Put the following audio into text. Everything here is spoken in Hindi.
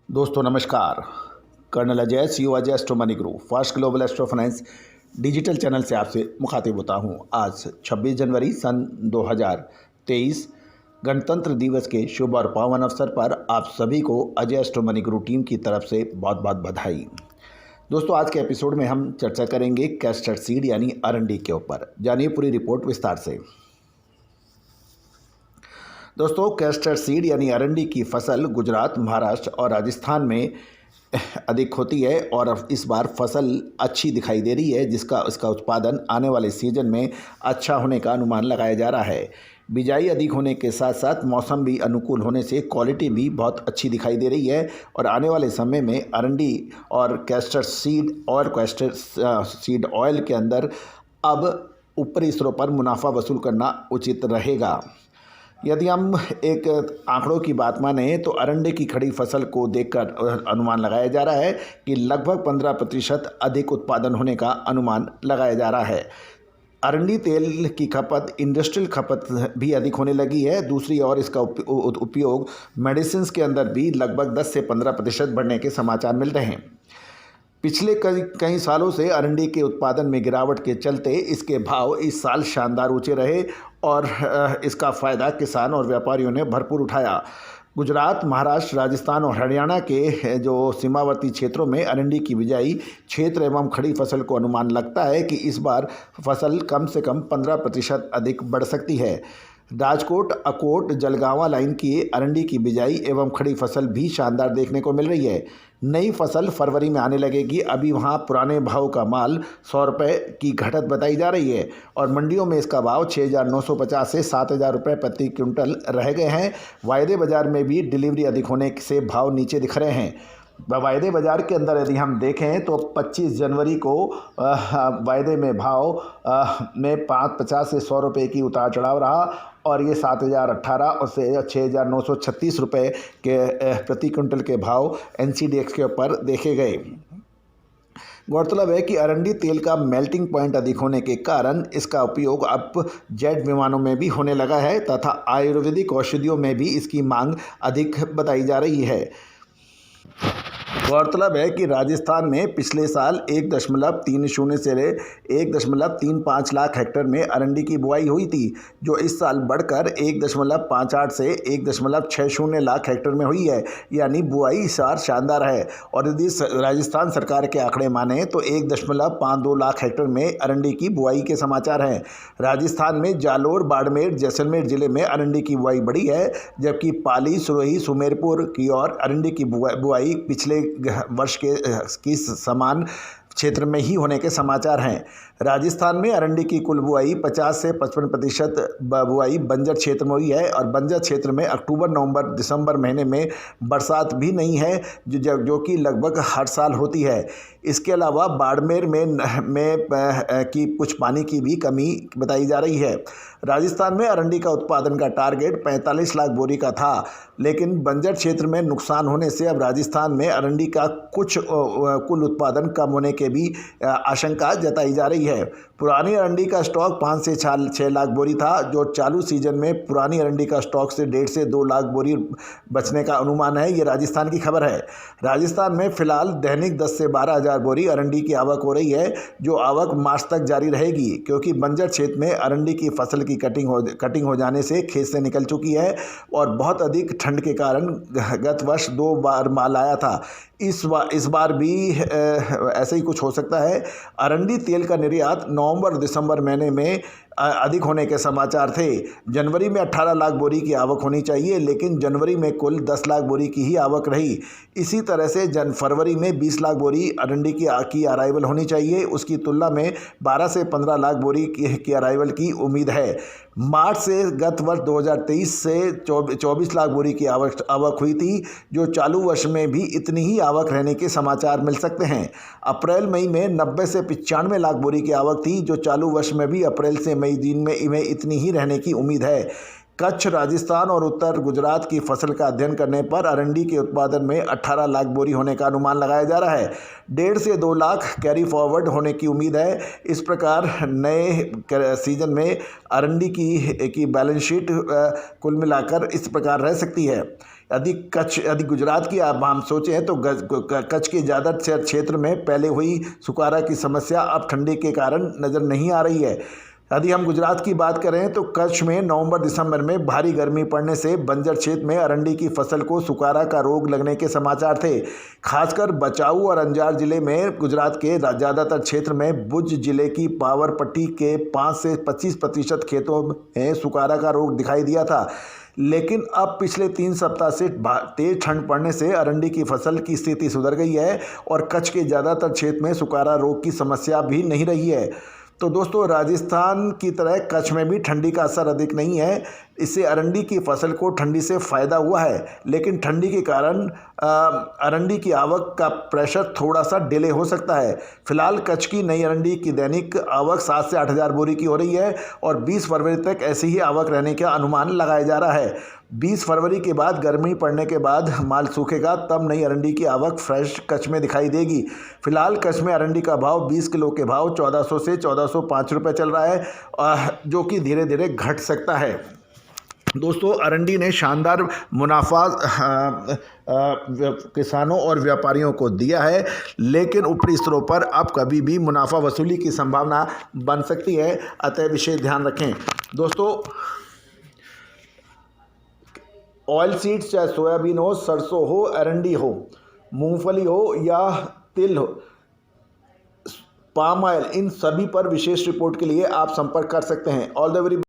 दोस्तों नमस्कार। Colonel Ajay CEO Ajay astro money group first global astro finance digital channel से आपसे मुखातिब होता हूं। आज 26 जनवरी सन 2023 गणतंत्र दिवस के शुभ और पावन अवसर पर आप सभी को Ajay astro money group team की तरफ से बहुत बहुत बधाई। दोस्तों आज के एपिसोड में हम चर्चा करेंगे कैस्टर सीड यानी अरंडी के ऊपर। जानिए पूरी रिपोर्ट विस्तार से। दोस्तों कैस्टर सीड यानी अरंडी की फसल गुजरात, महाराष्ट्र और राजस्थान में अधिक होती है और इस बार फसल अच्छी दिखाई दे रही है, जिसका इसका उत्पादन आने वाले सीजन में अच्छा होने का अनुमान लगाया जा रहा है। बिजाई अधिक होने के साथ साथ मौसम भी अनुकूल होने से क्वालिटी भी बहुत अच्छी दिखाई दे रही है और आने वाले समय में अरंडी और कैस्टर सीड ऑयल के अंदर अब ऊपरी स्तरों पर मुनाफा वसूल करना उचित रहेगा। यदि हम एक आंकड़ों की बात माने तो अरंडी की खड़ी फसल को देखकर अनुमान लगाया जा रहा है कि लगभग 15% अधिक उत्पादन होने का अनुमान लगाया जा रहा है। अरंडी तेल की खपत, इंडस्ट्रियल खपत भी अधिक होने लगी है। दूसरी ओर इसका उपयोग मेडिसिन के अंदर भी लगभग 10 से 15% बढ़ने के समाचार मिल रहे हैं। पिछले कई सालों से अरंडी के उत्पादन में गिरावट के चलते इसके भाव इस साल शानदार ऊंचे रहे और इसका फ़ायदा किसान और व्यापारियों ने भरपूर उठाया। गुजरात, महाराष्ट्र, राजस्थान और हरियाणा के जो सीमावर्ती क्षेत्रों में अरंडी की बिजाई क्षेत्र एवं खड़ी फसल को अनुमान लगता है कि इस बार फसल कम से कम 15% अधिक बढ़ सकती है। राजकोट, अकोट, जलगांवा लाइन की अरंडी की बिजाई एवं खड़ी फसल भी शानदार देखने को मिल रही है। नई फसल फरवरी में आने लगेगी। अभी वहां पुराने भाव का माल 100 रुपये की घटत बताई जा रही है और मंडियों में इसका भाव 6,950 से 7,000 रुपये प्रति क्विंटल रह गए हैं। वायदे बाजार में भी डिलीवरी अधिक होने से भाव नीचे दिख रहे हैं। वायदे बाज़ार के अंदर यदि हम देखें तो 25 जनवरी को वायदे में भाव में 50 से 100 रुपये की उतार चढ़ाव रहा और ये 7,018 और से 6,936 रुपये के प्रति क्विंटल के भाव NCDX के ऊपर देखे गए। गौरतलब है कि अरंडी तेल का मेल्टिंग पॉइंट अधिक होने के कारण इसका उपयोग अब जेट विमानों में भी होने लगा है तथा आयुर्वेदिक औषधियों में भी इसकी मांग अधिक बताई जा रही है। गौरतलब है कि राजस्थान में पिछले साल 1.30 से 1.35 लाख हेक्टेयर में अरंडी की बुआई हुई थी, जो इस साल बढ़कर 1.58 से 1.60 लाख हेक्टेयर में हुई है। यानी बुआई इस साल शानदार है और यदि राजस्थान सरकार के आंकड़े माने तो 1.52 लाख हेक्टेयर में अरंडी की बुआई के समाचार हैं। राजस्थान में जालोर, बाड़मेर, जैसलमेर जिले में अरंडी की बुआई बढ़ी है, जबकि पाली, सिरोही, सुमेरपुर की ओर अरंडी की बुआई पिछले वर्ष की समान क्षेत्र में ही होने के समाचार हैं। राजस्थान में अरंडी की कुल बुआई 50 से 55% बुआई बंजर क्षेत्र में हुई है और बंजर क्षेत्र में अक्टूबर, नवंबर, दिसंबर महीने में बरसात भी नहीं है जो कि लगभग हर साल होती है। इसके अलावा बाड़मेर में की कुछ पानी की भी कमी बताई जा रही है। राजस्थान में अरंडी का उत्पादन का टारगेट 45 लाख बोरी का था, लेकिन बंजर क्षेत्र में नुकसान होने से अब राजस्थान में अरंडी का कुछ कुल उत्पादन कम होने के भी आशंका जताई जा रही है। पुरानी अरंडी का स्टॉक 5 से 6 लाख बोरी था, जो चालू सीजन में पुरानी अरंडी का स्टॉक से 1.5 से 2 लाख बोरी बचने का अनुमान है। ये राजस्थान की खबर है। राजस्थान में फिलहाल दैनिक 10 से 12,000 बोरी अरंडी की आवक हो रही है, जो आवक मार्च तक जारी रहेगी, क्योंकि बंजर क्षेत्र में अरंडी की फसल की कटिंग हो जाने से खेत से निकल चुकी है और बहुत अधिक ठंड के कारण गत वर्ष 2 बार माल आया था। इस बार भी ऐसे ही कुछ हो सकता है। अरंडी तेल का निर्यात नवंबर दिसंबर महीने में अधिक होने के समाचार थे। जनवरी में 18 लाख बोरी की आवक होनी चाहिए, लेकिन जनवरी में कुल 10 लाख बोरी की ही आवक रही। इसी तरह से फरवरी में 20 लाख बोरी अरंडी की अराइवल होनी चाहिए। उसकी तुलना में 12 से 15 लाख बोरी की अराइवल की उम्मीद है। मार्च से गत वर्ष 2023 से 24 लाख बोरी की आवक हुई थी, जो चालू वर्ष में भी इतनी ही आवक रहने के समाचार मिल सकते हैं। अप्रैल मई में 90 से 95 लाख बोरी की आवक थी, जो चालू वर्ष में भी अप्रैल से मई दिन में इतनी ही रहने की उम्मीद है। कच्छ, राजस्थान और उत्तर गुजरात की फसल का अध्ययन करने पर अरंडी के उत्पादन में 18 लाख बोरी होने का अनुमान लगाया जा रहा है। 1.5 से 2 लाख कैरी फॉरवर्ड होने की उम्मीद है। इस प्रकार नए सीजन में अरंडी की बैलेंस शीट कुल मिलाकर इस प्रकार रह सकती है। यदि गुजरात की आप हम सोचें तो कच्छ के ज़्यादातर क्षेत्र में पहले हुई सुखाड़ा की समस्या अब ठंडी के कारण नज़र नहीं आ रही है। यदि हम गुजरात की बात करें तो कच्छ में नवंबर दिसंबर में भारी गर्मी पड़ने से बंजर क्षेत्र में अरंडी की फसल को सुखाड़ा का रोग लगने के समाचार थे। खासकर बचाऊ और अंजार जिले में गुजरात के ज़्यादातर क्षेत्र में भुज जिले की पावर पट्टी के 5 से 25% खेतों में सुखाड़ा का रोग दिखाई दिया था। लेकिन अब पिछले 3 सप्ताह से तेज ठंड पड़ने से अरंडी की फसल की स्थिति सुधर गई है और कच्छ के ज़्यादातर क्षेत्र में सुखाड़ा रोग की समस्या भी नहीं रही है। तो दोस्तों, राजस्थान की तरह कच्छ में भी ठंडी का असर अधिक नहीं है। इससे अरंडी की फसल को ठंडी से फ़ायदा हुआ है, लेकिन ठंडी के कारण अरंडी की आवक का प्रेशर थोड़ा सा डिले हो सकता है। फिलहाल कच्छ की नई अरंडी की दैनिक आवक 7 से 8 हज़ार बोरी की हो रही है और 20 फरवरी तक ऐसी ही आवक रहने का अनुमान लगाया जा रहा है। 20 फरवरी के बाद गर्मी पड़ने के बाद माल सूखेगा, तब नई अरंडी की आवक फ्रेश कच्छ में दिखाई देगी। फिलहाल कच्छ में अरंडी का भाव 20 किलो के भाव 1400 से 1405 रुपये चल रहा है, जो कि धीरे धीरे घट सकता है। दोस्तों, अरंडी ने शानदार मुनाफा किसानों और व्यापारियों को दिया है, लेकिन ऊपरी स्तरों पर अब कभी भी मुनाफा वसूली की संभावना बन सकती है, अतः विशेष ध्यान रखें। दोस्तों, ऑयल सीड्स चाहे सोयाबीन हो, सरसों हो, अरंडी हो, मूंगफली हो या तिल हो, पाम ऑयल, इन सभी पर विशेष रिपोर्ट के लिए आप संपर्क कर सकते हैं। All the very